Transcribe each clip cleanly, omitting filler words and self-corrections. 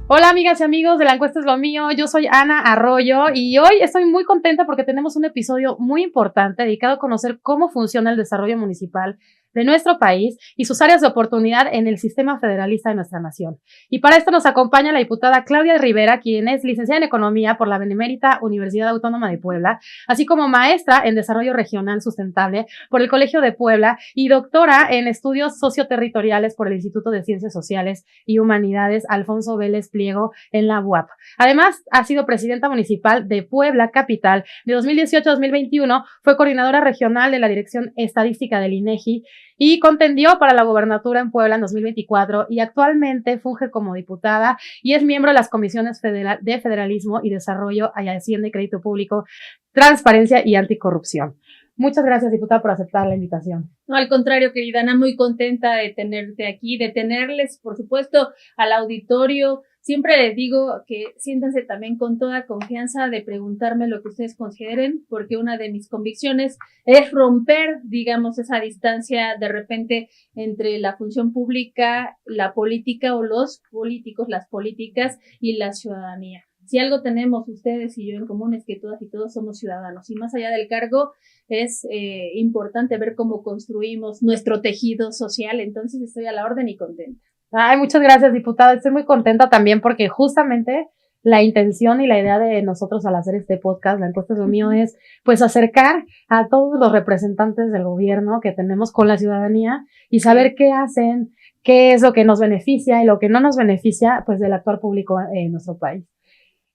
Hola amigas y amigos de La Encuesta es lo mío, yo soy Ana Arroyo y hoy estoy muy contenta porque tenemos un episodio muy importante dedicado a conocer cómo funciona el desarrollo municipal de nuestro país y sus áreas de oportunidad en el sistema federalista de nuestra nación. Y para esto nos acompaña la diputada Claudia Rivera, quien es licenciada en Economía por la Benemérita Universidad Autónoma de Puebla, así como maestra en Desarrollo Regional Sustentable por el Colegio de Puebla y doctora en Estudios Socioterritoriales por el Instituto de Ciencias Sociales y Humanidades Alfonso Vélez Pliego en la UAP. Además, ha sido presidenta municipal de Puebla Capital de 2018 a 2021, fue coordinadora regional de la Dirección Estadística del INEGI y contendió para la gobernatura en Puebla en 2024 y actualmente funge como diputada y es miembro de las comisiones de Federalismo y Desarrollo, Hacienda y Crédito Público, Transparencia y Anticorrupción. Muchas gracias, diputada, por aceptar la invitación. No, al contrario, querida Ana, muy contenta de tenerte aquí, de tenerles, por supuesto, al auditorio. Siempre les digo que siéntanse también con toda confianza de preguntarme lo que ustedes consideren, porque una de mis convicciones es romper, digamos, esa distancia de repente entre la función pública, la política o los políticos, las políticas y la ciudadanía. Si algo tenemos ustedes y yo en común es que todas y todos somos ciudadanos y más allá del cargo es importante ver cómo construimos nuestro tejido social, entonces estoy a la orden y contenta. Ay, muchas gracias, diputada. Estoy muy contenta también porque justamente la intención y la idea de nosotros al hacer este podcast, La Encuesta es lo mío, es pues acercar a todos los representantes del gobierno que tenemos con la ciudadanía y saber qué hacen, qué es lo que nos beneficia y lo que no nos beneficia pues del actuar público en nuestro país.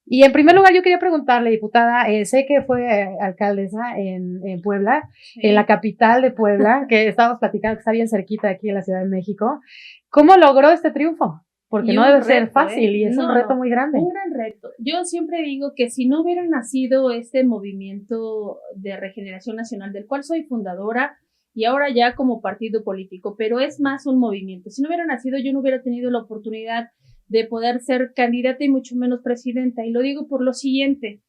Y en primer lugar yo quería preguntarle, diputada, sé que fue alcaldesa en Puebla, sí, en la capital de Puebla, que estábamos platicando que está bien cerquita de aquí en la Ciudad de México. ¿Cómo logró este triunfo? Porque no debe ser fácil y es un reto muy grande. Un gran reto. Yo siempre digo que si no hubiera nacido este movimiento de regeneración nacional, del cual soy fundadora y ahora ya como partido político, pero es más un movimiento. Si no hubiera nacido, yo no hubiera tenido la oportunidad de poder ser candidata y mucho menos presidenta. Y lo digo por lo siguiente,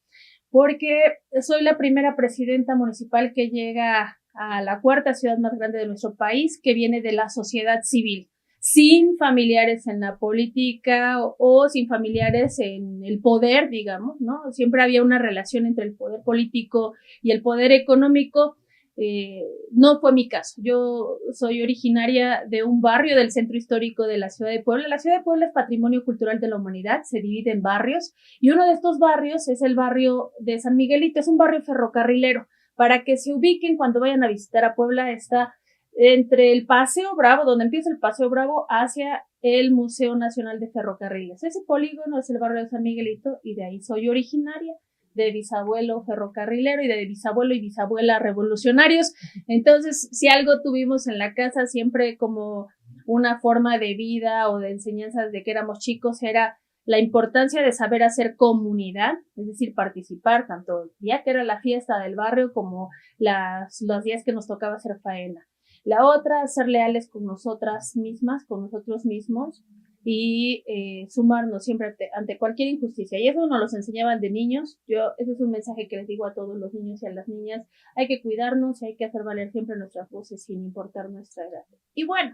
porque soy la primera presidenta municipal que llega a la cuarta ciudad más grande de nuestro país, que viene de la sociedad civil, sin familiares en la política o sin familiares en el poder, digamos, ¿no? Siempre había una relación entre el poder político y el poder económico. No fue mi caso. Yo soy originaria de un barrio del centro histórico de la ciudad de Puebla. La ciudad de Puebla es patrimonio cultural de la humanidad, se divide en barrios y uno de estos barrios es el barrio de San Miguelito, es un barrio ferrocarrilero. Para que se ubiquen cuando vayan a visitar a Puebla, está entre el Paseo Bravo, donde empieza el Paseo Bravo, hacia el Museo Nacional de Ferrocarriles. Ese polígono es el barrio de San Miguelito y de ahí soy originaria, de bisabuelo ferrocarrilero y de bisabuelo y bisabuela revolucionarios. Entonces, si algo tuvimos en la casa siempre como una forma de vida o de enseñanzas de que éramos chicos, era la importancia de saber hacer comunidad, es decir, participar tanto el día que era la fiesta del barrio como los días que nos tocaba hacer faena. La otra, ser leales con nosotras mismas, con nosotros mismos, y sumarnos siempre ante cualquier injusticia. Y eso nos los enseñaban de niños. Ese es un mensaje que les digo a todos los niños y a las niñas. Hay que cuidarnos y hay que hacer valer siempre nuestras voces sin importar nuestra edad. Y bueno,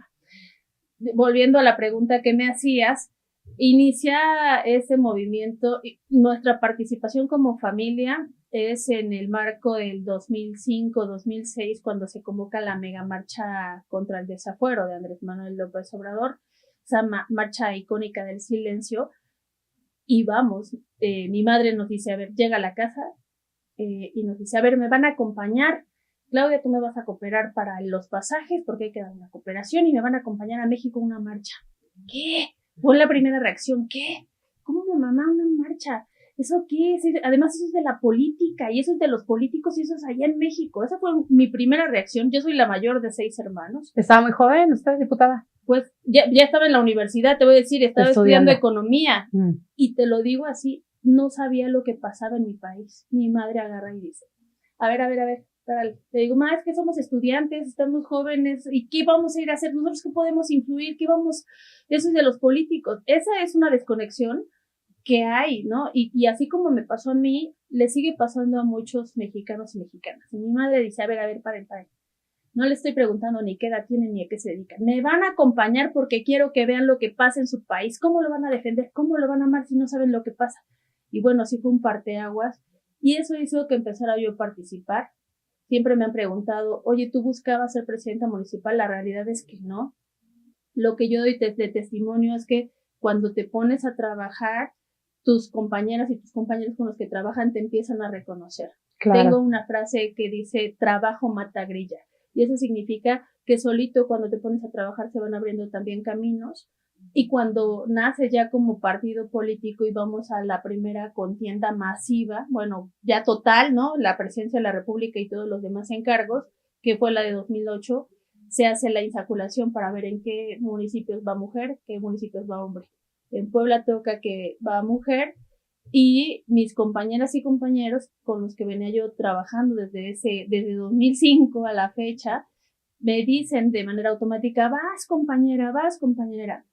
volviendo a la pregunta que me hacías, inicia ese movimiento. Nuestra participación como familia es en el marco del 2005-2006, cuando se convoca la mega marcha contra el desafuero de Andrés Manuel López Obrador, esa marcha icónica del silencio. Y vamos, mi madre nos dice, a ver, llega a la casa y nos dice, a ver, me van a acompañar, Claudia, tú me vas a cooperar para los pasajes porque hay que dar una cooperación y me van a acompañar a México a una marcha. ¿Qué? Fue la primera reacción. ¿Qué? ¿Cómo mamá una marcha? ¿Eso qué es? Además, eso es de la política y eso es de los políticos y eso es allá en México. Esa fue mi primera reacción. Yo soy la mayor de 6 hermanos. ¿Estaba muy joven usted, diputada? Pues ya estaba en la universidad, te voy a decir, estaba estudiando economía. Y te lo digo así, no sabía lo que pasaba en mi país. Mi madre agarra y dice, a ver, le digo, ma, es que somos estudiantes, estamos jóvenes, ¿y qué vamos a ir a hacer? ¿Nosotros qué podemos influir? Eso es de los políticos. Esa es una desconexión que hay, ¿no? Y así como me pasó a mí, le sigue pasando a muchos mexicanos y mexicanas. Y mi madre dice, a ver, paren. No le estoy preguntando ni qué edad tienen ni a qué se dedican. Me van a acompañar porque quiero que vean lo que pasa en su país. ¿Cómo lo van a defender? ¿Cómo lo van a amar si no saben lo que pasa? Y bueno, sí fue un parteaguas. Y eso hizo que empezara yo a participar. Siempre me han preguntado, oye, ¿tú buscabas ser presidenta municipal? La realidad es que no. Lo que yo doy de testimonio es que cuando te pones a trabajar, tus compañeras y tus compañeros con los que trabajan te empiezan a reconocer. Claro. Tengo una frase que dice, trabajo mata grilla. Y eso significa que solito cuando te pones a trabajar se van abriendo también caminos. Y cuando nace ya como partido político y vamos a la primera contienda masiva, bueno, ya total, ¿no? La presidencia de la República y todos los demás encargos, que fue la de 2008, se hace la insaculación para ver en qué municipios va mujer, qué municipios va hombre. En Puebla toca que va mujer y mis compañeras y compañeros con los que venía yo trabajando desde 2005 a la fecha, me dicen de manera automática, vas compañera.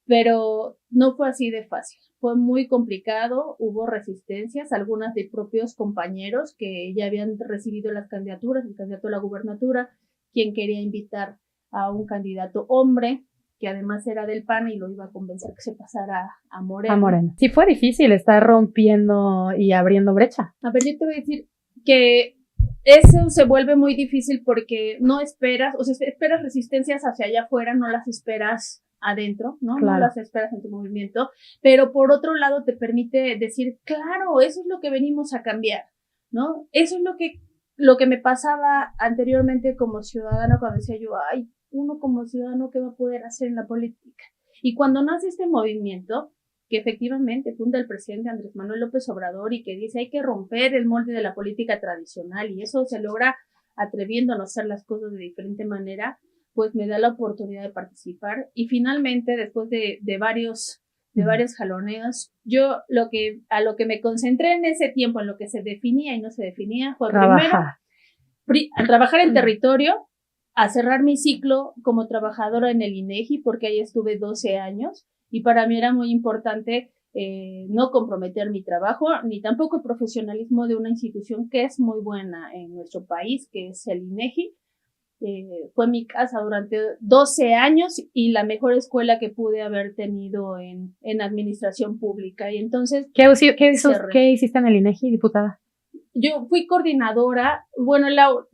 Pero no fue así de fácil. Fue muy complicado, hubo resistencias, algunas de propios compañeros que ya habían recibido las candidaturas, el candidato a la gubernatura, quien quería invitar a un candidato hombre, que además era del PAN y lo iba a convencer que se pasara a Morena. A Morena. Sí fue difícil estar rompiendo y abriendo brecha. A ver, yo te voy a decir que eso se vuelve muy difícil porque no esperas, o sea, esperas resistencias hacia allá afuera, no las esperas adentro, ¿no? Claro. No las esperas en tu movimiento, pero por otro lado te permite decir, claro, eso es lo que venimos a cambiar, ¿no? Eso es lo que me pasaba anteriormente como ciudadana cuando decía yo, ay, uno como ciudadano, ¿qué va a poder hacer en la política? Y cuando nace este movimiento, que efectivamente funda el presidente Andrés Manuel López Obrador y que dice hay que romper el molde de la política tradicional y eso se logra atreviéndonos a hacer las cosas de diferente manera, pues me da la oportunidad de participar y finalmente después de varios jaloneos, yo a lo que me concentré en ese tiempo, en lo que se definía y no se definía, fue primero a trabajar en territorio, a cerrar mi ciclo como trabajadora en el INEGI, porque ahí estuve 12 años, y para mí era muy importante no comprometer mi trabajo, ni tampoco el profesionalismo de una institución que es muy buena en nuestro país, que es el INEGI. Fue mi casa durante 12 años y la mejor escuela que pude haber tenido en administración pública. Y entonces... ¿Qué hiciste en el INEGI, diputada? Yo fui coordinadora, bueno,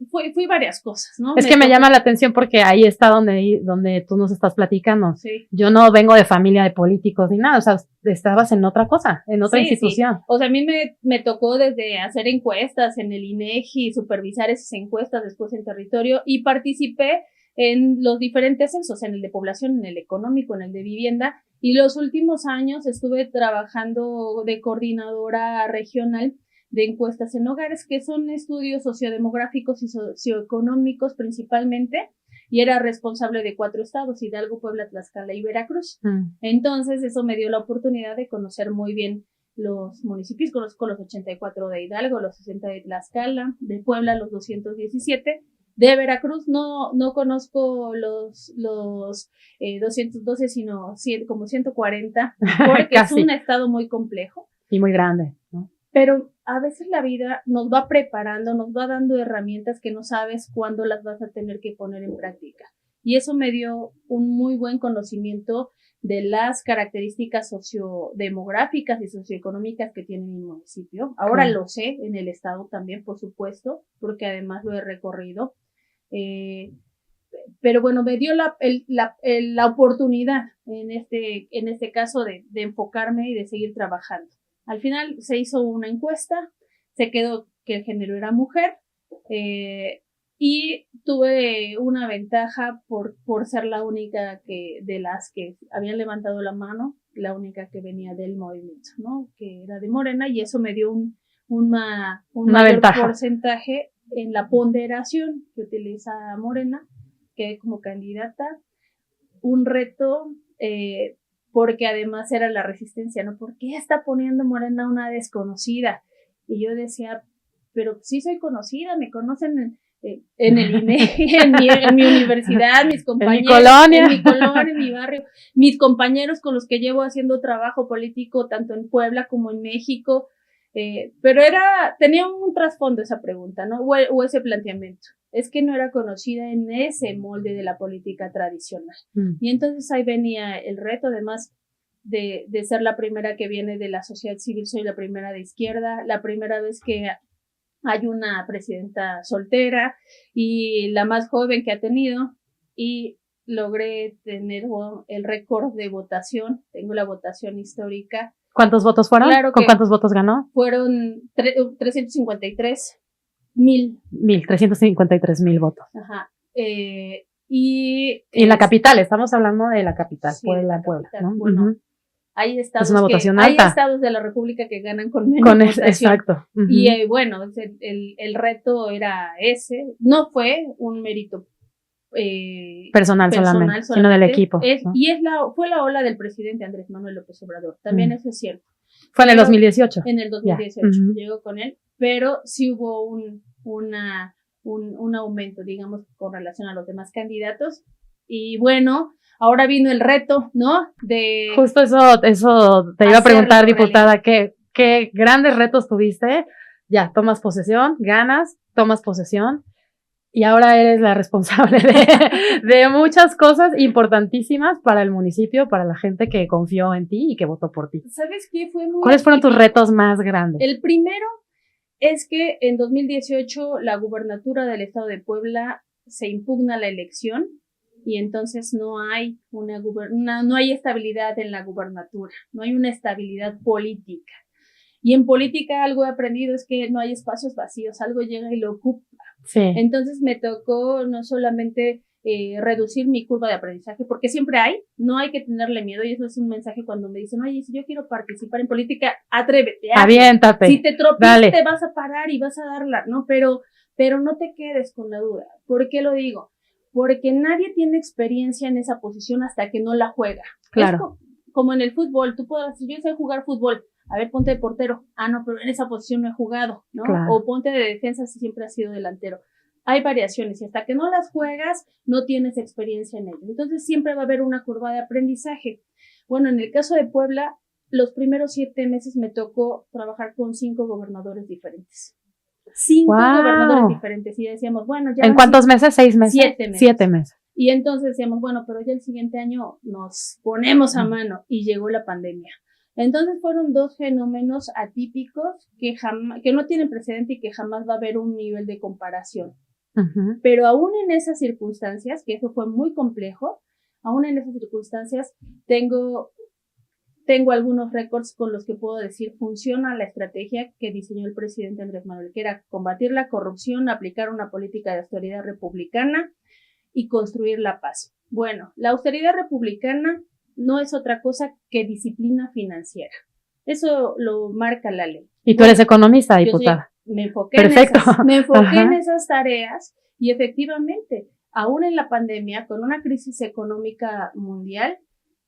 fui varias cosas, ¿no? Es que me llama la atención porque ahí está donde tú nos estás platicando. Sí. Yo no vengo de familia de políticos ni nada, o sea, estabas en otra cosa, en otra institución. Sí. O sea, a mí me tocó desde hacer encuestas en el INEGI, supervisar esas encuestas después en territorio y participé en los diferentes censos, en el de población, en el económico, en el de vivienda y los últimos años estuve trabajando de coordinadora regional de encuestas en hogares, que son estudios sociodemográficos y socioeconómicos principalmente, y era responsable de 4 estados, Hidalgo, Puebla, Tlaxcala y Veracruz. Entonces, eso me dio la oportunidad de conocer muy bien los municipios, conozco los 84 de Hidalgo, los 60 de Tlaxcala, de Puebla los 217, de Veracruz no conozco los 212, sino como 140, porque es un estado muy complejo. Y muy grande, ¿no? Pero a veces la vida nos va preparando, nos va dando herramientas que no sabes cuándo las vas a tener que poner en práctica. Y eso me dio un muy buen conocimiento de las características sociodemográficas y socioeconómicas que tiene mi municipio. Ahora lo sé, en el estado también, por supuesto, porque además lo he recorrido. Pero bueno, me dio la oportunidad en este caso de enfocarme y de seguir trabajando. Al final se hizo una encuesta, se quedó que el género era mujer y tuve una ventaja por ser la única de las que habían levantado la mano, la única que venía del movimiento, ¿no? Que era de Morena y eso me dio un mayor ventaja. Porcentaje en la ponderación que utiliza Morena, que como candidata, un reto porque además era la resistencia, ¿no? ¿Por qué está poniendo Morena una desconocida? Y yo decía, pero sí soy conocida, me conocen en el INEGI, en mi universidad, mis compañeros, en mi colonia, en mi barrio, mis compañeros con los que llevo haciendo trabajo político tanto en Puebla como en México, Pero tenía un trasfondo esa pregunta, ¿no? O ese planteamiento. Es que no era conocida en ese molde de la política tradicional. Y entonces ahí venía el reto, además de ser la primera que viene de la sociedad civil, soy la primera de izquierda, la primera vez que hay una presidenta soltera y la más joven que ha tenido, y logré tener el récord de votación, tengo la votación histórica. ¿Cuántos votos fueron? Claro, ¿con cuántos votos ganó? Fueron 353,000. 353,000 votos. Ajá. Y la capital, estamos hablando de la capital, sí, Puebla, ¿no? Bueno, hay estados, es una votación alta. Hay estados de la República que ganan con menos votación. Exacto. Y bueno, el reto era ese. No fue un mérito personal solamente, sino del equipo. ¿no? Y fue la ola del presidente Andrés Manuel López Obrador. También eso es cierto. Fue en el 2018. En el 2018 llegó con él, pero sí hubo un aumento, digamos, con relación a los demás candidatos. Y bueno, ahora vino el reto, ¿no? Justo eso te iba a preguntar, diputada, ¿qué grandes retos tuviste? Ya, tomas posesión, ganas, tomas posesión. Y ahora eres la responsable de muchas cosas importantísimas para el municipio, para la gente que confió en ti y que votó por ti. ¿Sabes qué? ¿Cuáles fueron tus retos más grandes? El primero es que en 2018 la gubernatura del estado de Puebla se impugna la elección y entonces no hay no hay estabilidad en la gubernatura, no hay una estabilidad política. Y en política algo he aprendido es que no hay espacios vacíos, algo llega y lo ocupa. Sí. Entonces me tocó no solamente reducir mi curva de aprendizaje, porque siempre no hay que tenerle miedo, y eso es un mensaje cuando me dicen, oye, si yo quiero participar en política, atrévete. Aviéntate. Si te tropiezas te vas a parar y vas a darla, ¿no? Pero no te quedes con la duda. ¿Por qué lo digo? Porque nadie tiene experiencia en esa posición hasta que no la juega. Claro. Es como en el fútbol, tú puedes decir, yo sé jugar fútbol. A ver, ponte de portero. No, pero en esa posición no he jugado, ¿no? Claro. O ponte de defensa si siempre has sido delantero. Hay variaciones y hasta que no las juegas, no tienes experiencia en ello. Entonces siempre va a haber una curva de aprendizaje. Bueno, en el caso de Puebla, los primeros 7 meses me tocó trabajar con 5 gobernadores diferentes. 5 gobernadores diferentes. Y decíamos, bueno, ya... ¿En cuántos meses? 6 meses. 7 meses. 7 meses. Y entonces decíamos, bueno, pero ya el siguiente año nos ponemos a mano y llegó la pandemia. Entonces fueron 2 fenómenos atípicos que no tienen precedente y que jamás va a haber un nivel de comparación. Pero aún en esas circunstancias, que eso fue muy complejo, aún en esas circunstancias tengo algunos récords con los que puedo decir funciona la estrategia que diseñó el presidente Andrés Manuel, que era combatir la corrupción, aplicar una política de austeridad republicana y construir la paz. Bueno, la austeridad republicana no es otra cosa que disciplina financiera. Eso lo marca la ley. Y tú eres economista, diputada. Me enfoqué Perfecto. en esas tareas y efectivamente, aún en la pandemia, con una crisis económica mundial,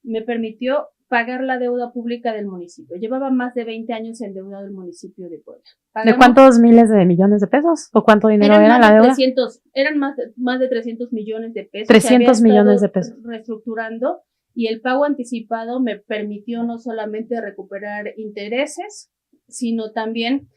me permitió pagar la deuda pública del municipio. Llevaba más de 20 años endeudado el municipio de Puebla. ¿De cuántos miles de millones de pesos? ¿O cuánto dinero era la deuda? Eran más de 300 millones de pesos. 300 millones de pesos. Reestructurando. Y el pago anticipado me permitió no solamente recuperar intereses, sino también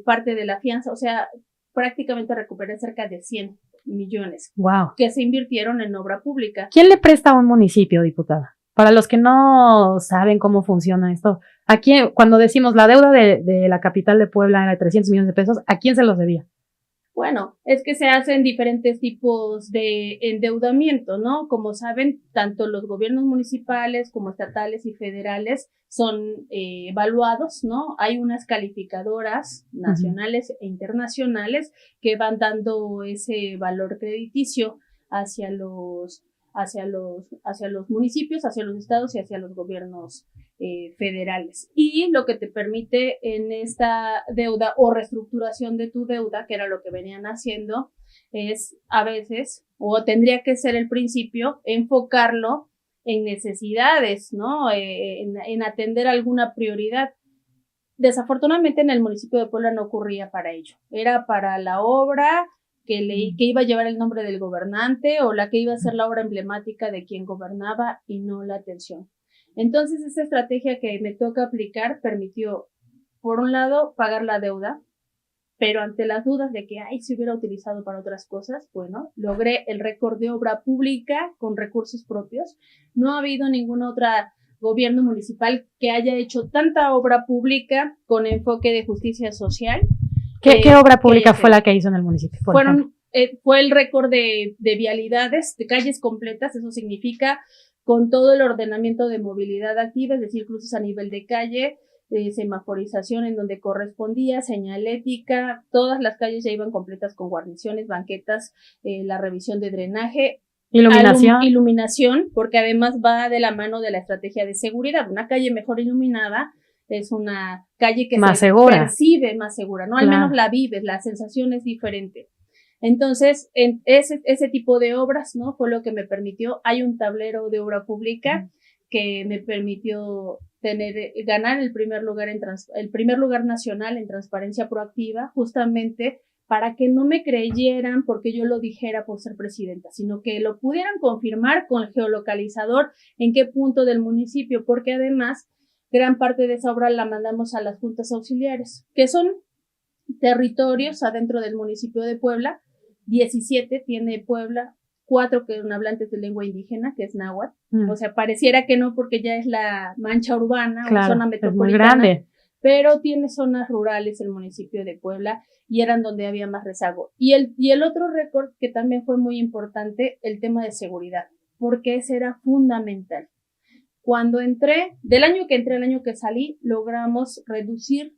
parte de la fianza. O sea, prácticamente recuperé cerca de 100 millones. Wow. Que se invirtieron en obra pública. ¿Quién le presta a un municipio, diputada? Para los que no saben cómo funciona esto, aquí cuando decimos la deuda de la capital de Puebla era de 300 millones de pesos, ¿a quién se los debía? Bueno, es que se hacen diferentes tipos de endeudamiento, ¿no? Como saben, tanto los gobiernos municipales como estatales y federales son evaluados, ¿no? Hay unas calificadoras nacionales e internacionales que van dando ese valor crediticio hacia los municipios, hacia los estados y hacia los gobiernos federales. Y lo que te permite en esta deuda o reestructuración de tu deuda, que era lo que venían haciendo, es a veces, o tendría que ser el principio, enfocarlo en necesidades, ¿no? En atender alguna prioridad. Desafortunadamente en el municipio de Puebla no ocurría para ello. Era para la obra que iba a llevar el nombre del gobernante o la que iba a ser la obra emblemática de quien gobernaba y no la atención. Entonces, esta estrategia que me toca aplicar permitió por un lado, pagar la deuda, pero ante las dudas de que, se hubiera utilizado para otras cosas, bueno, logré el récord de obra pública con recursos propios. No ha habido ningún otro gobierno municipal que haya hecho tanta obra pública con enfoque de justicia social. ¿Qué obra pública fue la que hizo en el municipio? Fue el récord de vialidades, de calles completas, eso significa con todo el ordenamiento de movilidad activa, es decir, cruces a nivel de calle, semaforización en donde correspondía, señalética, todas las calles ya iban completas con guarniciones, banquetas, la revisión de drenaje. Iluminación, porque además va de la mano de la estrategia de seguridad. Una calle mejor iluminada es una calle que más se segura. Percibe más segura, ¿no? Al menos la vives, la sensación es diferente. Entonces, ese tipo de obras, ¿no? Fue lo que me permitió. Hay un tablero de obra pública que me permitió ganar el primer lugar nacional en transparencia proactiva, justamente para que no me creyeran porque yo lo dijera por ser presidenta, sino que lo pudieran confirmar con el geolocalizador en qué punto del municipio, porque además gran parte de esa obra la mandamos a las juntas auxiliares, que son territorios adentro del municipio de Puebla. 17 tiene Puebla, 4 que son hablantes de lengua indígena, que es náhuatl. O sea, pareciera que no porque ya es la mancha urbana o zona metropolitana. Es muy grande. Pero tiene zonas rurales el municipio de Puebla y eran donde había más rezago. Y el otro récord que también fue muy importante, el tema de seguridad, porque ese era fundamental. Cuando del año que entré al año que salí, logramos reducir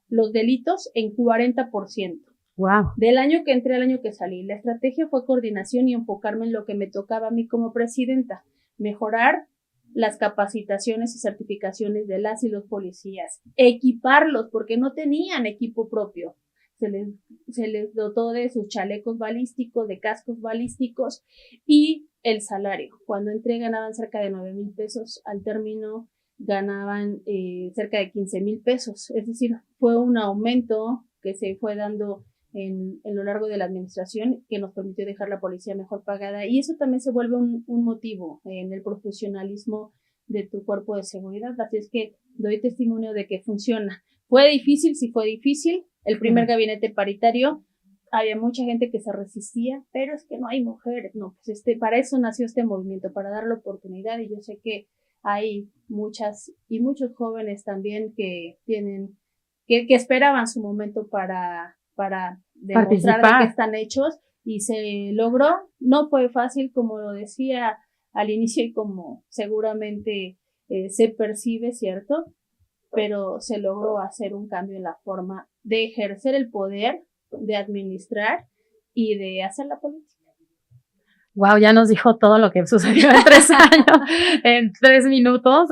los delitos en 40%. Wow. Del año que entré al año que salí, la estrategia fue coordinación y enfocarme en lo que me tocaba a mí como presidenta, mejorar las capacitaciones y certificaciones de las y los policías, equiparlos porque no tenían equipo propio. Se les dotó de sus chalecos balísticos, de cascos balísticos y el salario. Cuando entré ganaban cerca de 9,000 pesos, al término ganaban cerca de 15,000 pesos. Es decir, fue un aumento que se fue dando en lo largo de la administración que nos permitió dejar la policía mejor pagada y eso también se vuelve un motivo en el profesionalismo de tu cuerpo de seguridad. Así es que doy testimonio de que funciona. ¿Fue difícil? Sí fue difícil. El primer gabinete paritario, había mucha gente que se resistía, pero es que no hay mujeres. No, pues para eso nació este movimiento, para dar la oportunidad y yo sé que hay muchas y muchos jóvenes también que esperaban su momento para demostrar de qué están hechos y se logró. No fue fácil, como lo decía al inicio y como seguramente se percibe, ¿cierto? Pero se logró hacer un cambio en la forma de ejercer el poder, de administrar y de hacer la política. Wow, ya nos dijo todo lo que sucedió en 3 años, en 3 minutos.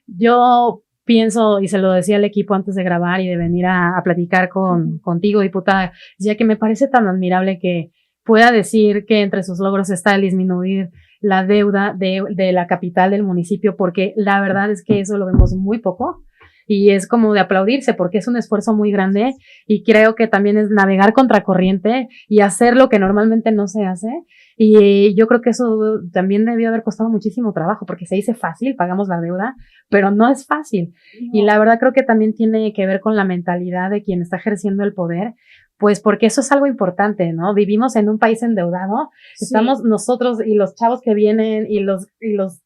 Yo pienso, y se lo decía al equipo antes de grabar y de venir a platicar contigo, diputada, decía que me parece tan admirable que pueda decir que entre sus logros está el disminuir la deuda de la capital del municipio, porque la verdad es que eso lo vemos muy poco y es como de aplaudirse porque es un esfuerzo muy grande y creo que también es navegar contracorriente y hacer lo que normalmente no se hace. Y yo creo que eso también debió haber costado muchísimo trabajo porque se dice fácil, pagamos la deuda, pero no es fácil. No. Y la verdad creo que también tiene que ver con la mentalidad de quien está ejerciendo el poder, pues porque eso es algo importante, ¿no? Vivimos en un país endeudado, sí. Estamos nosotros y los chavos que vienen y los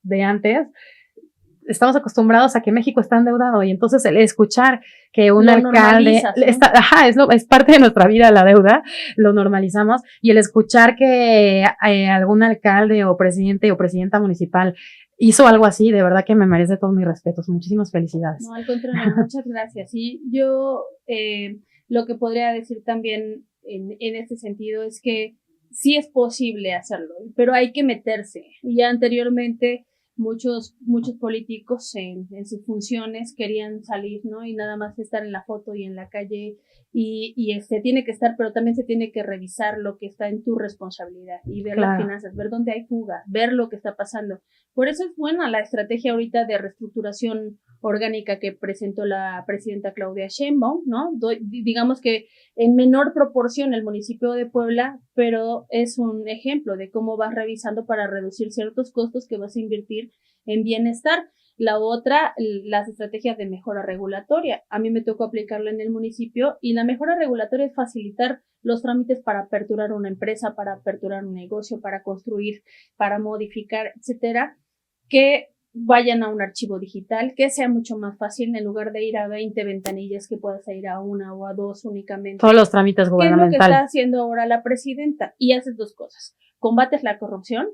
de antes, estamos acostumbrados a que México está endeudado y entonces el escuchar que un alcalde ¿no? Es parte de nuestra vida la deuda, lo normalizamos y el escuchar que algún alcalde o presidenta municipal hizo algo así, de verdad que me merece todos mis respetos. Muchísimas felicidades. No, al contrario, muchas gracias. Y yo lo que podría decir también en este sentido es que sí es posible hacerlo, pero hay que meterse. Ya anteriormente muchos políticos en sus funciones querían salir, ¿no? Y nada más estar en la foto y en la calle y tiene que estar, pero también se tiene que revisar lo que está en tu responsabilidad y ver las finanzas, ver dónde hay fuga, ver lo que está pasando. Por eso es buena la estrategia ahorita de reestructuración orgánica que presentó la presidenta Claudia Sheinbaum, ¿no? Digamos que en menor proporción el municipio de Puebla, pero es un ejemplo de cómo vas revisando para reducir ciertos costos que vas a invertir en bienestar. La otra, las estrategias de mejora regulatoria. A mí me tocó aplicarla en el municipio y la mejora regulatoria es facilitar los trámites para aperturar una empresa, para aperturar un negocio, para construir, para modificar, etcétera, que vayan a un archivo digital, que sea mucho más fácil en lugar de ir a 20 ventanillas, que puedas ir a una o a dos únicamente. Todos los trámites gubernamentales. ¿Qué es lo que está haciendo ahora la presidenta? Y haces dos cosas. Combates la corrupción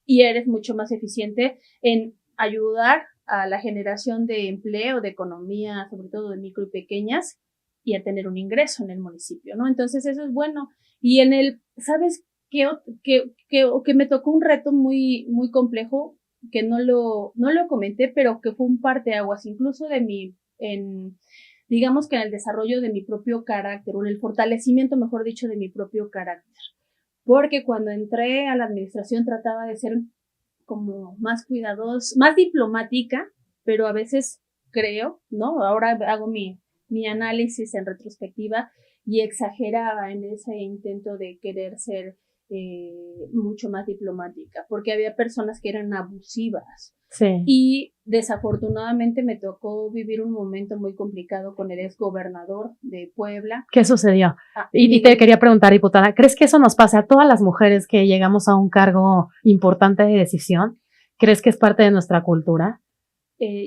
y eres mucho más eficiente en ayudar a la generación de empleo, de economía, sobre todo de micro y pequeñas, y a tener un ingreso en el municipio, ¿no? Entonces eso es bueno. Y ¿sabes qué? Que me tocó un reto muy, muy complejo, que no lo comenté, pero que fue un parteaguas, incluso digamos que en el desarrollo de mi propio carácter, o en el fortalecimiento, mejor dicho, de mi propio carácter. Porque cuando entré a la administración trataba de ser como más cuidadosa, más diplomática, pero a veces creo, ¿no? Ahora hago mi análisis en retrospectiva y exageraba en ese intento de querer ser mucho más diplomática, porque había personas que eran abusivas. Sí. Y desafortunadamente me tocó vivir un momento muy complicado con el exgobernador de Puebla. ¿Qué sucedió? Y te quería preguntar, diputada, ¿crees que eso nos pasa a todas las mujeres que llegamos a un cargo importante de decisión? ¿Crees que es parte de nuestra cultura?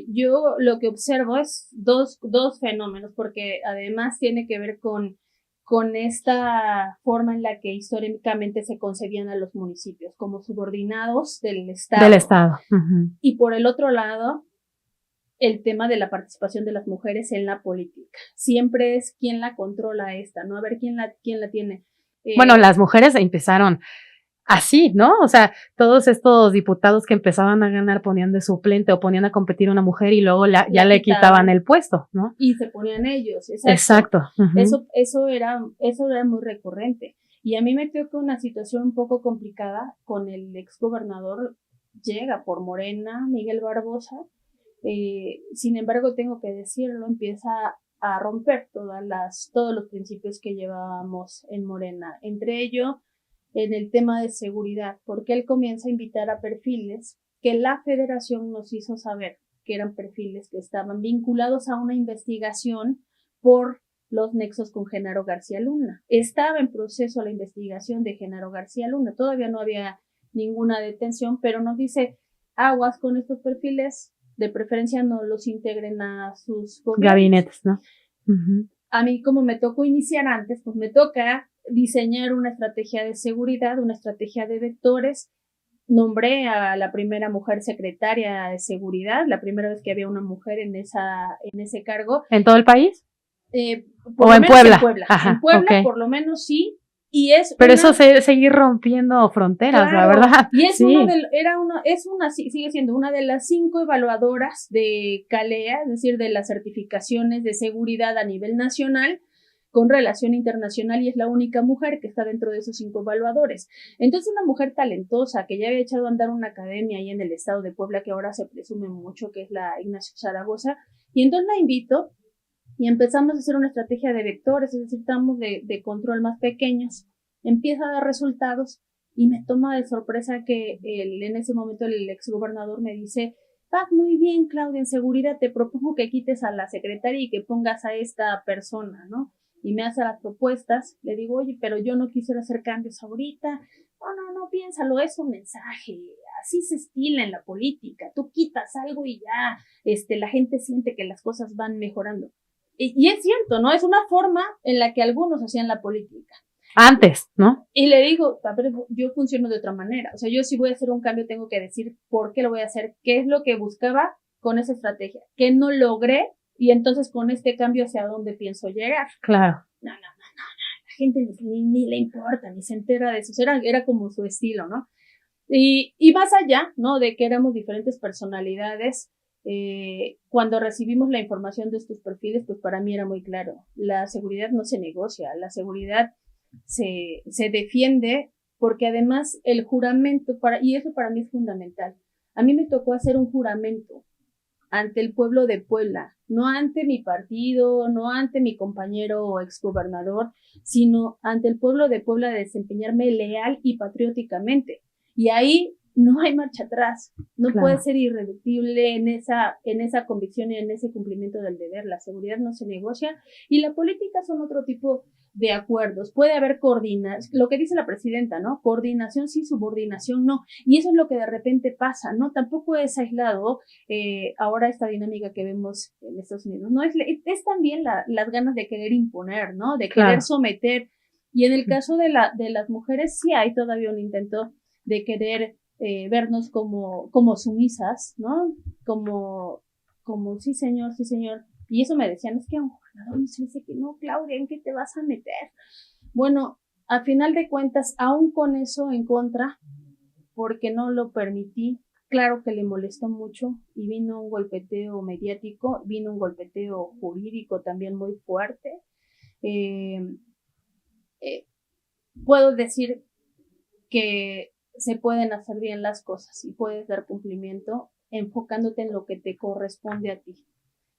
Yo lo que observo es dos fenómenos, porque además tiene que ver con esta forma en la que históricamente se concebían a los municipios, como subordinados del Estado. Del Estado. Uh-huh. Y por el otro lado, el tema de la participación de las mujeres en la política. Siempre es quién la controla esta, ¿no? A ver quién la tiene. Bueno, las mujeres empezaron así, ¿no? O sea, todos estos diputados que empezaban a ganar ponían de suplente o ponían a competir una mujer y luego ya le quitaban el puesto, ¿no? Y se ponían ellos, exacto. Uh-huh. Eso era muy recurrente. Y a mí me tocó una situación un poco complicada con el exgobernador, llega por Morena, Miguel Barbosa. Sin embargo, tengo que decirlo, empieza a romper todos los principios que llevábamos en Morena. Entre ellos, en el tema de seguridad, porque él comienza a invitar a perfiles que la federación nos hizo saber que eran perfiles que estaban vinculados a una investigación por los nexos con Genaro García Luna. Estaba en proceso la investigación de Genaro García Luna, todavía no había ninguna detención, pero nos dice, aguas con estos perfiles, de preferencia no los integren a sus gabinetes, ¿no? Uh-huh. A mí, como me tocó iniciar antes, pues me toca diseñar una estrategia de seguridad, una estrategia de vectores. Nombré a la primera mujer secretaria de seguridad, la primera vez que había una mujer en ese cargo. ¿En todo el país? ¿O en Puebla? En Puebla, Ajá, en Puebla okay. Por lo menos sí. Pero eso es seguir rompiendo fronteras, claro, la verdad. Y es sigue siendo una de las 5 evaluadoras de CALEA, es decir, de las certificaciones de seguridad a nivel nacional con relación internacional, y es la única mujer que está dentro de esos 5 evaluadores. Entonces, una mujer talentosa que ya había echado a andar una academia ahí en el estado de Puebla, que ahora se presume mucho, que es la Ignacio Zaragoza, y entonces la invito y empezamos a hacer una estrategia de vectores, es decir, estamos de control más pequeños. Empieza a dar resultados y me toma de sorpresa que en ese momento el exgobernador me dice, vas muy bien, Claudia, en seguridad te propongo que quites a la secretaria y que pongas a esta persona, ¿no? Y me hace las propuestas, le digo, oye, pero yo no quisiera hacer cambios ahorita. No, piénsalo, es un mensaje, así se estila en la política, tú quitas algo y ya, la gente siente que las cosas van mejorando. Y es cierto, ¿no? Es una forma en la que algunos hacían la política. Antes, ¿no? Y le digo, a ver, yo funciono de otra manera. O sea, yo si voy a hacer un cambio tengo que decir por qué lo voy a hacer, qué es lo que buscaba con esa estrategia, qué no logré y entonces con este cambio hacia dónde pienso llegar. Claro. No. La gente ni le importa, ni se entera de eso. Era como su estilo, ¿no? Y más allá, ¿no? De que éramos diferentes personalidades, cuando recibimos la información de estos perfiles, pues para mí era muy claro. La seguridad no se negocia, la seguridad se defiende, porque además el juramento, y eso para mí es fundamental. A mí me tocó hacer un juramento ante el pueblo de Puebla, no ante mi partido, no ante mi compañero o exgobernador, sino ante el pueblo de Puebla, de desempeñarme leal y patrióticamente. Y ahí no hay marcha atrás, no Claro. puede ser irreductible en esa convicción y en ese cumplimiento del deber. La seguridad no se negocia y la política son otro tipo de acuerdos. Puede haber coordinación, lo que dice la presidenta, ¿no? Coordinación sí, subordinación no. Y eso es lo que de repente pasa, ¿no? Tampoco es aislado ahora esta dinámica que vemos en Estados Unidos, ¿no? Es también las ganas de querer imponer, ¿no? De querer someter. Y en el caso de las mujeres sí hay todavía un intento de querer vernos como sumisas, ¿no? Como sí señor, sí señor. Y eso me decían, es que a un gobernador no se dice que no, Claudia, ¿en qué te vas a meter? Bueno, a final de cuentas, aún con eso en contra, porque no lo permití, claro que le molestó mucho y vino un golpeteo mediático, vino un golpeteo jurídico también muy fuerte. Puedo decir que se pueden hacer bien las cosas y puedes dar cumplimiento enfocándote en lo que te corresponde a ti,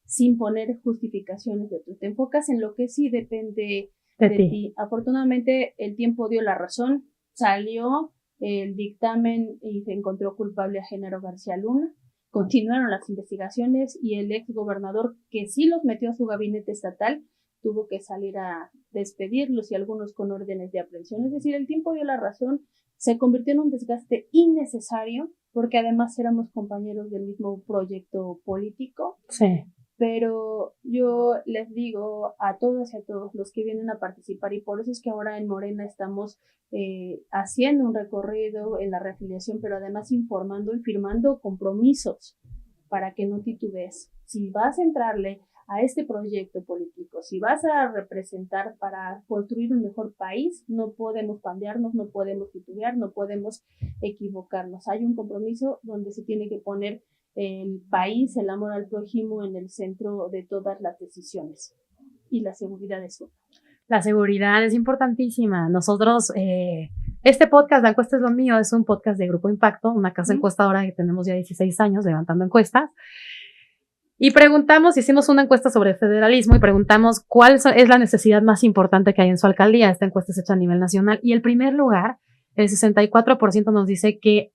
sin poner justificaciones de otros. Te enfocas en lo que sí depende de ti. Afortunadamente, el tiempo dio la razón, salió el dictamen y se encontró culpable a Genaro García Luna. Continuaron las investigaciones y el ex gobernador, que sí los metió a su gabinete estatal, tuvo que salir a despedirlos y algunos con órdenes de aprehensión. Es decir, el tiempo dio la razón, se convirtió en un desgaste innecesario, porque además éramos compañeros del mismo proyecto político. Sí. Pero yo les digo a todas y a todos los que vienen a participar, y por eso es que ahora en Morena estamos haciendo un recorrido en la reafiliación, pero además informando y firmando compromisos para que no titubees. Si vas a entrarle a este proyecto político, si vas a representar para construir un mejor país, no podemos pandearnos, no podemos titubear, no podemos equivocarnos. Hay un compromiso donde se tiene que poner el país, el amor al prójimo en el centro de todas las decisiones. Y la seguridad es una. La seguridad es importantísima. Nosotros, este podcast, La Encuesta es lo mío, es un podcast de Grupo Impacto, una casa encuestadora que tenemos ya 16 años levantando encuestas. Y hicimos una encuesta sobre federalismo y preguntamos cuál es la necesidad más importante que hay en su alcaldía. Esta encuesta es hecha a nivel nacional y el primer lugar, el 64% nos dice que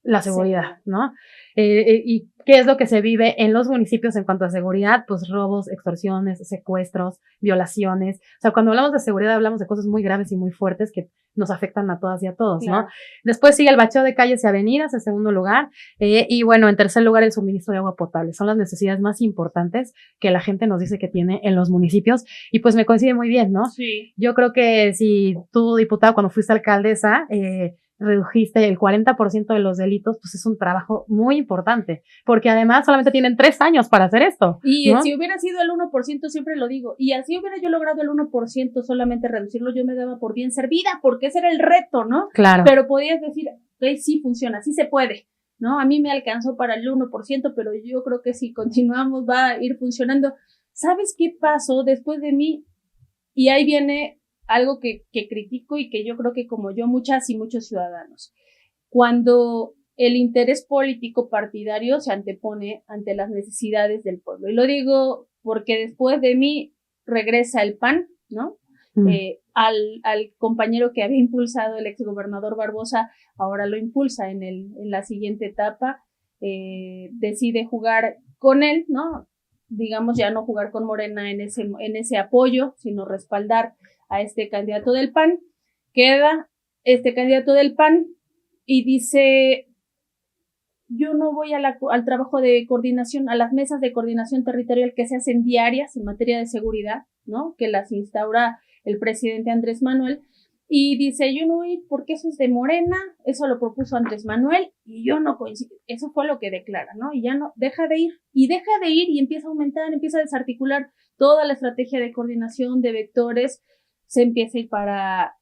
la seguridad, ¿no? ¿Y qué es lo que se vive en los municipios en cuanto a seguridad? Pues robos, extorsiones, secuestros, violaciones. O sea, cuando hablamos de seguridad hablamos de cosas muy graves y muy fuertes que nos afectan a todas y a todos, claro, ¿no? Después sigue el bacheo de calles y avenidas en segundo lugar. Y bueno, en tercer lugar el suministro de agua potable. Son las necesidades más importantes que la gente nos dice que tiene en los municipios. Y pues me coincide muy bien, ¿no? Sí. Yo creo que si tú, diputado, cuando fuiste alcaldesa, redujiste el 40% de los delitos, pues es un trabajo muy importante, porque además solamente tienen 3 años para hacer esto. Y ¿no? si hubiera sido el 1%, siempre lo digo, y así hubiera yo logrado el 1%, solamente reducirlo, yo me daba por bien servida, porque ese era el reto, ¿no? Claro. Pero podías decir, sí funciona, sí se puede, ¿no? A mí me alcanzó para el 1%, pero yo creo que si continuamos va a ir funcionando. ¿Sabes qué pasó después de mí? Y ahí viene algo que critico y que yo creo que como yo, muchas y muchos ciudadanos. Cuando el interés político partidario se antepone ante las necesidades del pueblo. Y lo digo porque después de mí regresa el PAN, ¿no? Al compañero que había impulsado el exgobernador Barbosa, ahora lo impulsa en la siguiente etapa, decide jugar con él, ¿no? Digamos, ya no jugar con Morena en ese apoyo, sino respaldar a este candidato del PAN. Queda este candidato del PAN y dice, yo no voy al trabajo de coordinación, a las mesas de coordinación territorial que se hacen diarias en materia de seguridad, ¿no? Que las instaura el presidente Andrés Manuel, y dice, yo no voy porque eso es de Morena, eso lo propuso Andrés Manuel, y yo no coincido. Eso fue lo que declara, ¿no? Y ya no, deja de ir y empieza a aumentar, empieza a desarticular toda la estrategia de coordinación de vectores, se empieza a ir para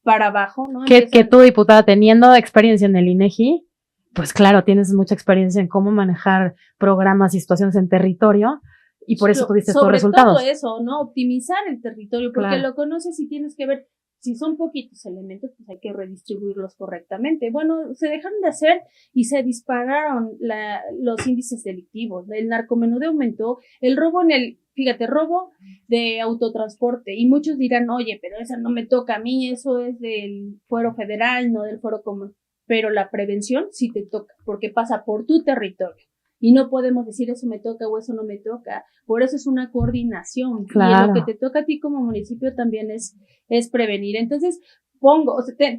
abajo, ¿no? Que tú, diputada, teniendo experiencia en el INEGI, pues claro, tienes mucha experiencia en cómo manejar programas y situaciones en territorio, y por eso tuviste estos resultados. Sobre todo eso, ¿no? Optimizar el territorio, porque lo conoces y tienes que ver, si son poquitos elementos, pues hay que redistribuirlos correctamente. Bueno, se dejaron de hacer y se dispararon los índices delictivos. El narcomenudeo aumentó, el robo robo de autotransporte. Y muchos dirán, oye, pero esa no me toca a mí, eso es del fuero federal, no del fuero común. pero la prevención sí te toca, porque pasa por tu territorio. Y no podemos decir eso me toca o eso no me toca. Por eso es una coordinación. Claro. Y lo que te toca a ti como municipio también es prevenir. Entonces,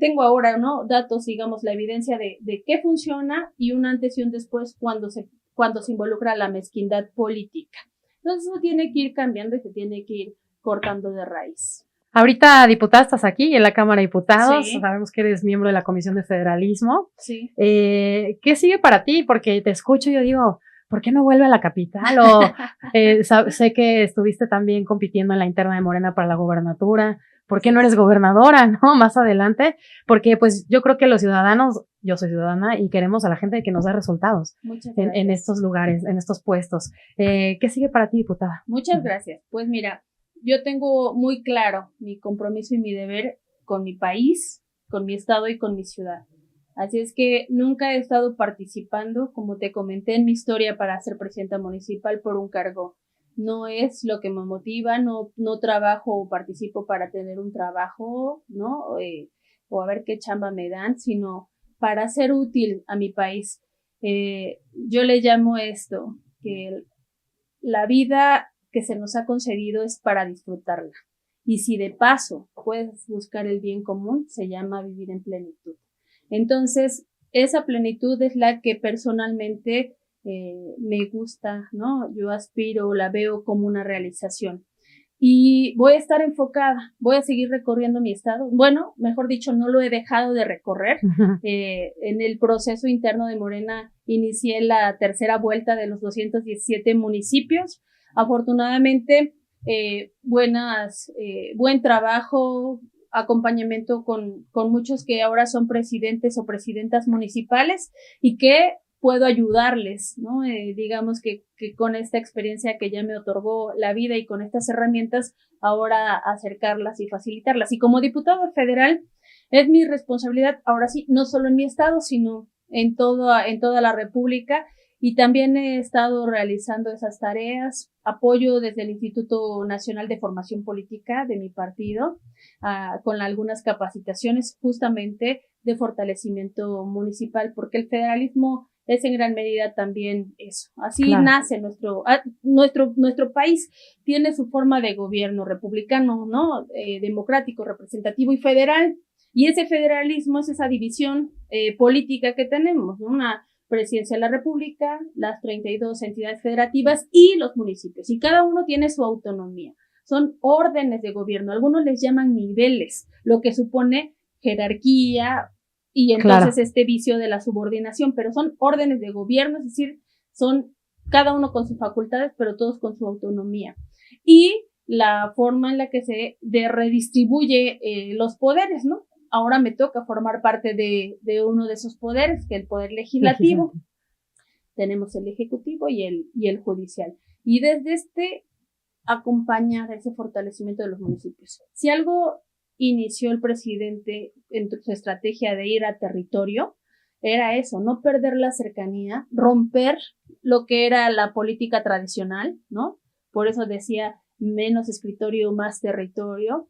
tengo ahora, ¿no? Datos, digamos, la evidencia de qué funciona y un antes y un después cuando se involucra la mezquindad política. Entonces, eso tiene que ir cambiando y se tiene que ir cortando de raíz. Ahorita, diputada, estás aquí en la Cámara de Diputados. Sí. Sabemos que eres miembro de la Comisión de Federalismo. Sí. ¿Qué sigue para ti? Porque te escucho y yo digo, ¿por qué no vuelve a la capital? O sé que estuviste también compitiendo en la interna de Morena para la gobernatura. ¿Por qué no eres gobernadora, no? Más adelante. Porque, pues, yo creo que los ciudadanos, yo soy ciudadana y queremos a la gente que nos dé resultados en estos lugares, en estos puestos. ¿Qué sigue para ti, diputada? Muchas gracias. Pues mira, yo tengo muy claro mi compromiso y mi deber con mi país, con mi estado y con mi ciudad. Así es que nunca he estado participando, como te comenté en mi historia, para ser presidenta municipal por un cargo. No es lo que me motiva, no trabajo o participo para tener un trabajo, ¿no? O a ver qué chamba me dan, sino para ser útil a mi país. Yo le llamo esto, que la vida que se nos ha concedido es para disfrutarla. Y si de paso puedes buscar el bien común, se llama vivir en plenitud. Entonces, esa plenitud es la que personalmente me gusta, ¿no? Yo aspiro, la veo como una realización. Y voy a estar enfocada, voy a seguir recorriendo mi estado. Bueno, mejor dicho, no lo he dejado de recorrer. En el proceso interno de Morena inicié la tercera vuelta de los 217 municipios. Afortunadamente, buen trabajo, acompañamiento con muchos que ahora son presidentes o presidentas municipales y que puedo ayudarles, ¿no? Digamos que con esta experiencia que ya me otorgó la vida y con estas herramientas, ahora acercarlas y facilitarlas. Y como diputada federal, es mi responsabilidad, ahora sí, no solo en mi estado, sino en toda la República. Y también he estado realizando esas tareas, apoyo desde el Instituto Nacional de Formación Política de mi partido, con algunas capacitaciones justamente de fortalecimiento municipal, porque el federalismo es en gran medida también eso. Así claro. Nace nuestro país, tiene su forma de gobierno republicano, ¿no? Democrático, representativo y federal. Y ese federalismo es esa división política que tenemos, ¿no? Una presidencia de la República, las 32 entidades federativas y los municipios. Y cada uno tiene su autonomía. Son órdenes de gobierno. Algunos les llaman niveles, lo que supone jerarquía y entonces claro. Este vicio de la subordinación, pero son órdenes de gobierno, es decir, son cada uno con sus facultades, pero todos con su autonomía. Y la forma en la que se redistribuye los poderes, ¿no? Ahora me toca formar parte de uno de esos poderes, que es el poder legislativo. Tenemos el ejecutivo y el judicial. Y desde acompañar ese fortalecimiento de los municipios. Si algo inició el presidente en su estrategia de ir a territorio, era eso, no perder la cercanía, romper lo que era la política tradicional, ¿no? Por eso decía menos escritorio, más territorio,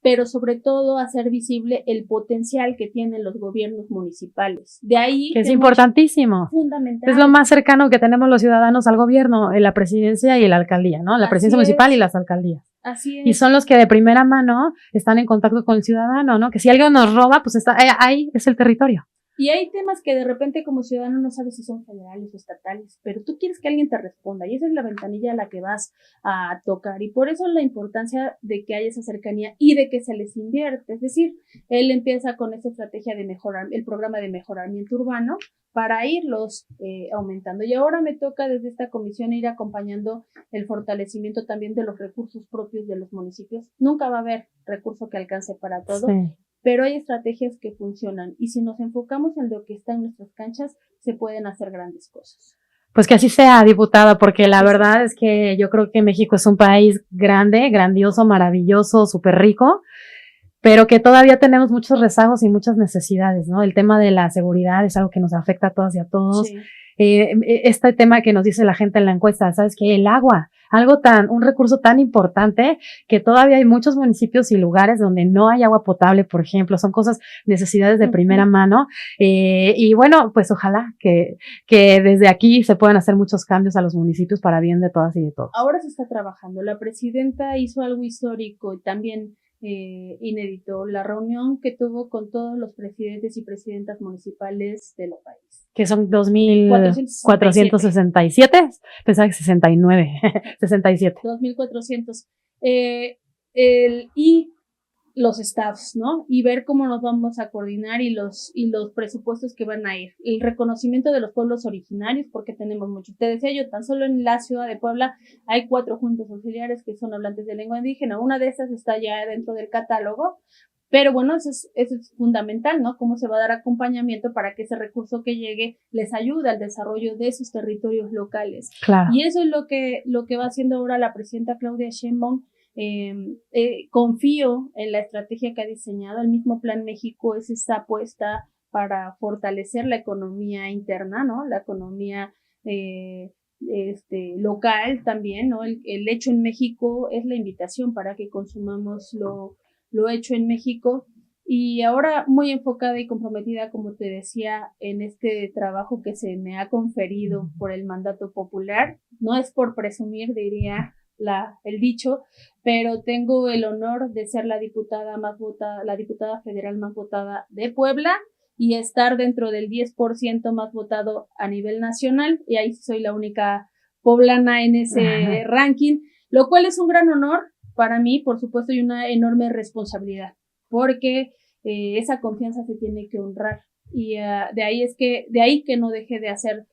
pero sobre todo hacer visible el potencial que tienen los gobiernos municipales. De ahí que es importantísimo. Fundamental. Es lo más cercano que tenemos los ciudadanos al gobierno, en la presidencia y la alcaldía, ¿no? La presidencia municipal y las alcaldías. Así es. Y son los que de primera mano están en contacto con el ciudadano, ¿no? Que si alguien nos roba, pues ahí es el territorio. Y hay temas que de repente como ciudadano no sabes si son federales o estatales, pero tú quieres que alguien te responda y esa es la ventanilla a la que vas a tocar y por eso la importancia de que haya esa cercanía y de que se les invierte, es decir, él empieza con esa estrategia de mejorar, el programa de mejoramiento urbano para irlos aumentando y ahora me toca desde esta comisión ir acompañando el fortalecimiento también de los recursos propios de los municipios. Nunca va a haber recurso que alcance para todo. Sí. Pero hay estrategias que funcionan y si nos enfocamos en lo que está en nuestras canchas, se pueden hacer grandes cosas. Pues que así sea, diputada, porque la verdad es que yo creo que México es un país grande, grandioso, maravilloso, súper rico, pero que todavía tenemos muchos rezagos y muchas necesidades, ¿no? El tema de la seguridad es algo que nos afecta a todas y a todos. Sí. este tema que nos dice la gente en la encuesta, ¿sabes qué? El agua, un recurso tan importante que todavía hay muchos municipios y lugares donde no hay agua potable, por ejemplo, son necesidades de primera mano, y bueno, pues ojalá que desde aquí se puedan hacer muchos cambios a los municipios para bien de todas y de todos. Ahora se está trabajando, la presidenta hizo algo histórico y también inédito, la reunión que tuvo con todos los presidentes y presidentas municipales del país. Que son 2,467, pensaba que 69, 67. 2,400. Y los staffs, ¿no? Y ver cómo nos vamos a coordinar y los presupuestos que van a ir. El reconocimiento de los pueblos originarios, porque tenemos muchos. Te decía yo, tan solo en la ciudad de Puebla hay 4 juntas auxiliares que son hablantes de lengua indígena. Una de estas está ya dentro del catálogo, pero bueno, eso es fundamental, ¿no? Cómo se va a dar acompañamiento para que ese recurso que llegue les ayude al desarrollo de sus territorios locales. Claro. Y eso es lo que va haciendo ahora la presidenta Claudia Sheinbaum. Confío en la estrategia que ha diseñado. El mismo Plan México es esta apuesta para fortalecer la economía interna, ¿no? La economía local también, ¿no? El hecho en México es la invitación para que consumamos lo hecho en México, y ahora muy enfocada y comprometida, como te decía, en este trabajo que se me ha conferido por el mandato popular. No es por presumir, diría el dicho, pero tengo el honor de ser la diputada federal más votada de Puebla y estar dentro del 10% más votado a nivel nacional, y ahí soy la única poblana en ese ranking, lo cual es un gran honor para mí, por supuesto, y una enorme responsabilidad, porque esa confianza se tiene que honrar, y de ahí que no dejé de hacer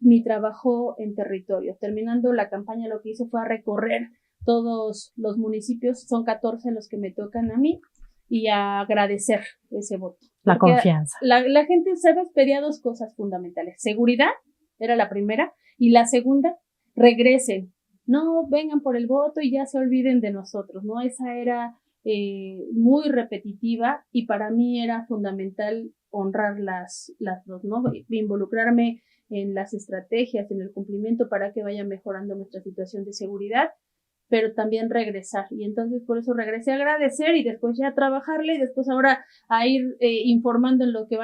mi trabajo en territorio. Terminando la campaña, lo que hice fue recorrer todos los municipios, son 14 los que me tocan a mí, y a agradecer ese voto. La confianza. La gente pedía 2 cosas fundamentales. Seguridad era la primera, y la segunda, regresen. No vengan por el voto y ya se olviden de nosotros, ¿no? Esa era muy repetitiva, y para mí era fundamental honrar las 2, ¿no? Involucrarme en las estrategias, en el cumplimiento para que vaya mejorando nuestra situación de seguridad, pero también regresar. Y entonces por eso regresé a agradecer y después ya a trabajarle, y después ahora a ir informando en lo que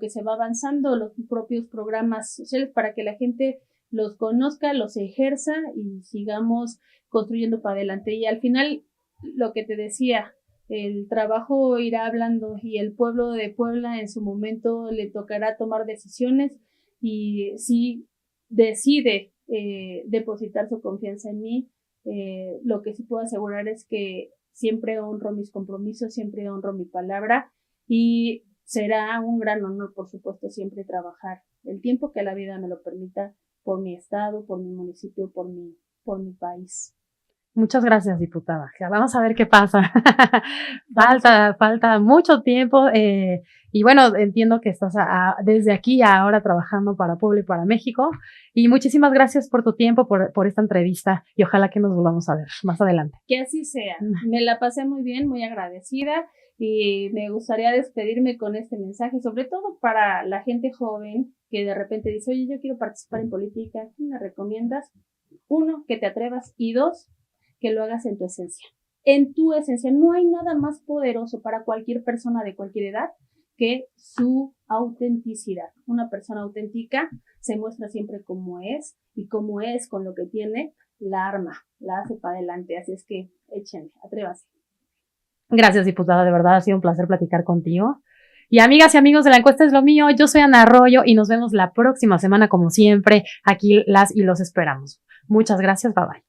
se va avanzando, los propios programas sociales, para que la gente los conozca, los ejerza y sigamos construyendo para adelante. Y al final, lo que te decía, el trabajo irá hablando, y el pueblo de Puebla en su momento le tocará tomar decisiones, y si decide depositar su confianza en mí, lo que sí puedo asegurar es que siempre honro mis compromisos, siempre honro mi palabra, y será un gran honor, por supuesto, siempre trabajar el tiempo que la vida me lo permita por mi estado, por mi municipio, por mi país. Muchas gracias, diputada. Vamos a ver qué pasa. falta mucho tiempo, y bueno, entiendo que estás desde aquí a ahora trabajando para Puebla y para México, y muchísimas gracias por tu tiempo, por esta entrevista, y ojalá que nos volvamos a ver más adelante. Que así sea. Me la pasé muy bien, muy agradecida, y me gustaría despedirme con este mensaje, sobre todo para la gente joven que de repente dice, oye, yo quiero participar en política, ¿qué me recomiendas? 1, que te atrevas, y 2, que lo hagas en tu esencia. En tu esencia. No hay nada más poderoso para cualquier persona de cualquier edad que su autenticidad. Una persona auténtica se muestra siempre como es, y como es con lo que tiene, la arma, la hace para adelante. Así es que échenle, atrévase. Gracias, diputada, de verdad ha sido un placer platicar contigo. Y amigas y amigos de La Encuesta es lo mío, yo soy Ana Arroyo y nos vemos la próxima semana como siempre. Aquí las y los esperamos. Muchas gracias, bye bye.